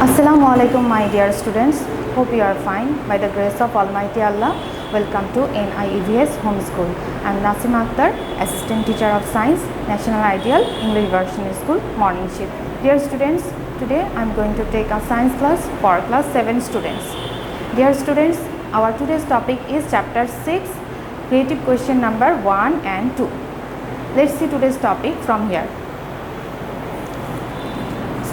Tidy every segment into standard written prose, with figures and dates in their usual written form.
Assalamu alaikum my dear students. Hope you are fine by the grace of Almighty Allah. Welcome to NIEVS Home School. I am Nasim Akhtar, Assistant Teacher of Science, National Ideal English Version School, Morning Shift. Dear students, today I am going to take a science class for class 7 students. Dear students, our today's topic is chapter 6, creative question number 1 and 2. Let's see today's topic from here.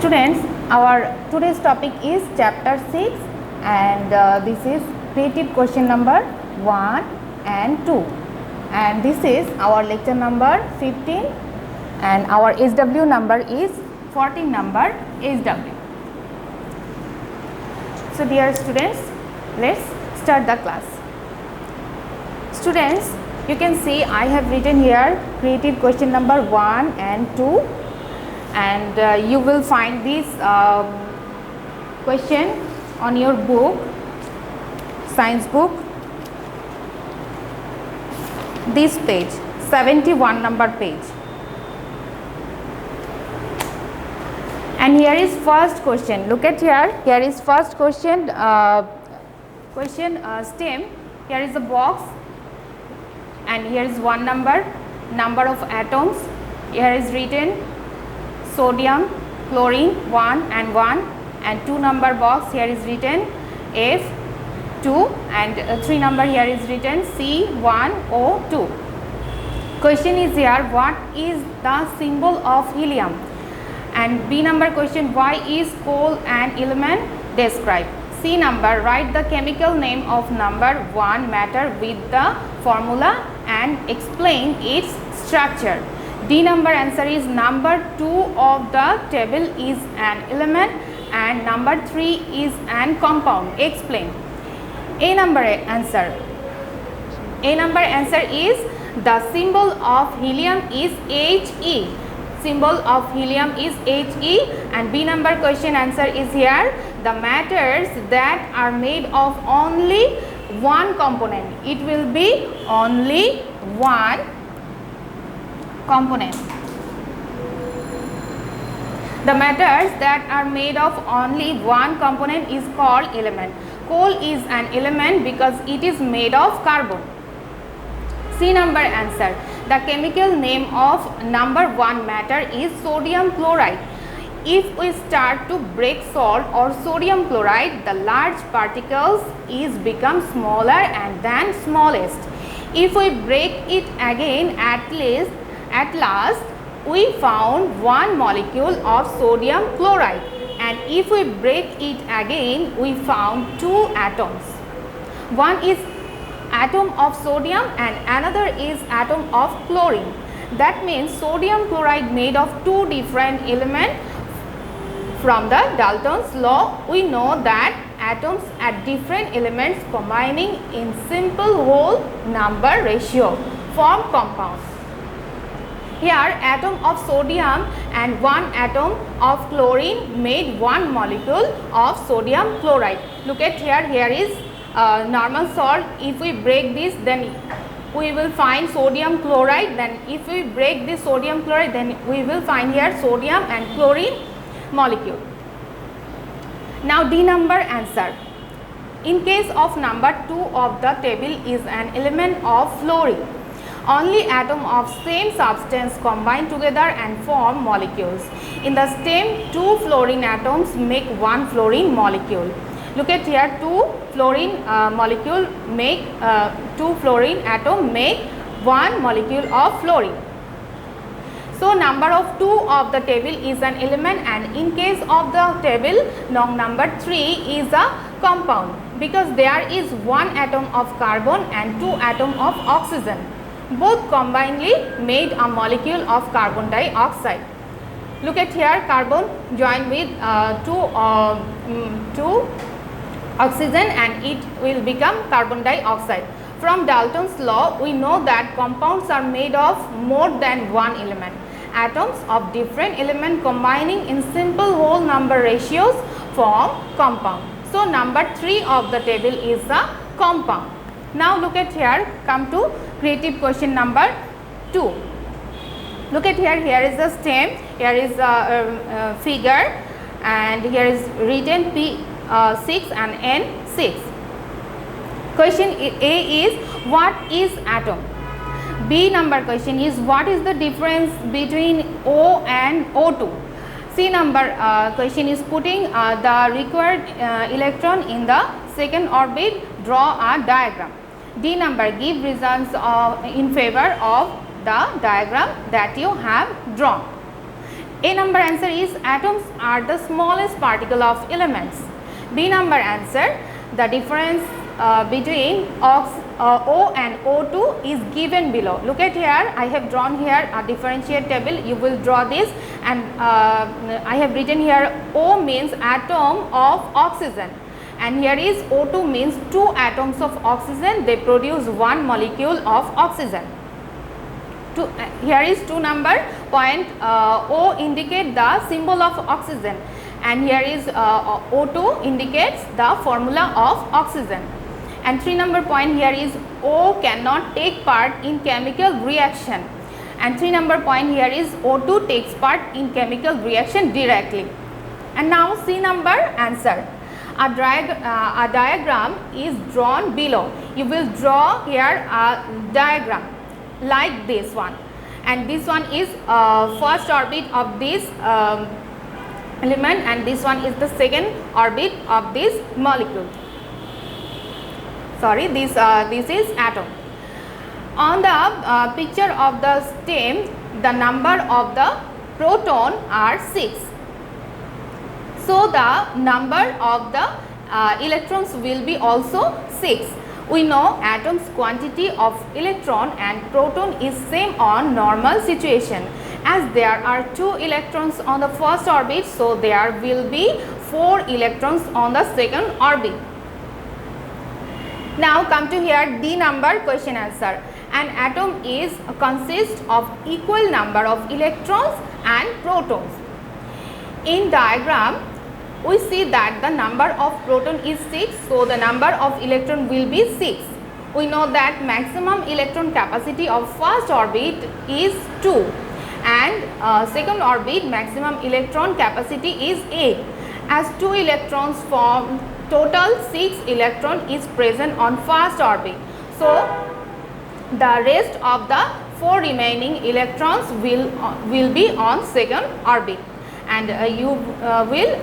Students, our today's topic is chapter 6 and this is creative question number 1 and 2, and this is our lecture number 15 and our SW number is 14 number SW. So dear students, let's start the class. Students, you can see I have written here creative question number 1 and 2, and you will find this question on your book, science book, this page, 71 number page. And here is first question. Look at here. Here is first question. Stem. Here is a box, and here is one number of atoms. Here is written sodium, chlorine 1 and 1, and 2 number box here is written F2, and 3 number here is written C1O2. Question is here, what is the symbol of helium? And B number question, why is coal an element? Describe. C number, write the chemical name of number 1 matter with the formula and explain its structure. D number answer is number 2 of the table is an element and number 3 is an compound. Explain. A number answer is the symbol of helium is He. Symbol of helium is He. And B number question answer is here, the matters that are made of only one component. It will be only one component. The matters that are made of only one component is called element. Coal is an element because it is made of carbon. C number answer, the chemical name of number 1 matter is sodium chloride. If we start to break salt or sodium chloride, the large particles is become smaller and then smallest. If we break it again, at last we found one molecule of sodium chloride, and if we break it again we found 2 atoms. One is atom of sodium and another is atom of chlorine. That means sodium chloride made of 2 different elements. From the Dalton's law we know that atoms at different elements combining in simple whole number ratio form compounds. Here atom of sodium and 1 atom of chlorine made 1 molecule of sodium chloride. Look at here, here is normal salt. If we break this, then we will find sodium chloride. Then if we break this sodium chloride, then we will find here sodium and chlorine molecule. Now D number answer. In case of number 2 of the table is an element of fluorine. Only atom of same substance combine together and form molecules. In the stem, 2 fluorine atoms make 1 fluorine molecule. Look at here, 2 fluorine molecule make 2 fluorine atom make 1 molecule of fluorine. So number of 2 of the table is an element, and in case of the table number 3 is a compound because there is 1 atom of carbon and 2 atom of oxygen. Both combinedly made a molecule of carbon dioxide. Look at here, carbon joined with 2 oxygen and it will become carbon dioxide. From Dalton's law we know that compounds are made of more than 1 element. Atoms of different element combining in simple whole number ratios form compound. So number 3 of the table is a compound. Now look at here, come to creative question number 2. Look at here, here is the stem, here is a figure and here is written P6 and N6. Question A is what is atom? B number question is what is the difference between O and O2? C number question is putting the required electron in the second orbit, draw a diagram. D number give reasons in favor of the diagram that you have drawn. A number answer is atoms are the smallest particle of elements. B number answer the difference between O and O2 is given below. Look at here, I have drawn here a differentiate table. You will draw this, and I have written here O means atom of oxygen, and here is O2 means 2 atoms of oxygen. They produce 1 molecule of oxygen. Here is 2 number point, O indicate the symbol of oxygen, and here is O2 indicates the formula of oxygen. And 3 number point, here is O cannot take part in chemical reaction, and 3 number point, here is O2 takes part in chemical reaction directly. And now C number answer. A diagram is drawn below. You will draw here a diagram like this one, and this one is first orbit of this element, and this one is the second orbit of this molecule. Sorry, this is atom. On the picture of the stem, the number of the proton are 6. So the number of the electrons will be also 6. We know atom's quantity of electron and proton is same on normal situation. As there are 2 electrons on the first orbit, so there will be 4 electrons on the second orbit. Now come to here D number question answer. An atom is consists of equal number of electrons and protons. In diagram, we see that the number of proton is 6, so the number of electron will be 6. We know that maximum electron capacity of first orbit is 2, and second orbit maximum electron capacity is 8. As 2 electrons form, total 6 electron is present on first orbit. So the rest of the 4 remaining electrons will be on second orbit. And you will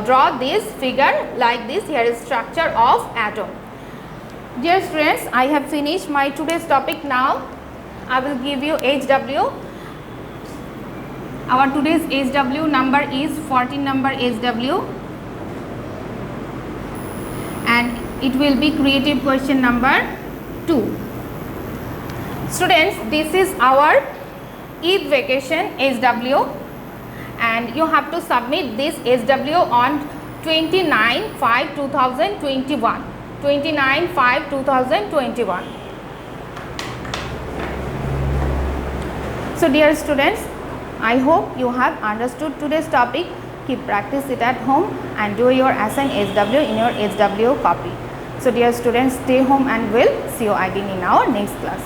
draw this figure like this. Here is structure of atom. Dear students, I have finished my today's topic. Now I will give you HW. Our today's HW number is 14 number HW, and it will be creative question number 2. Students, this is our Eid vacation HW, and you have to submit this HW on 29/5/2021. 29/5/2021. So dear students, I hope you have understood today's topic. Keep practice it at home and do your assigned HW in your HW copy. So dear students, stay home and we'll see you again in our next class.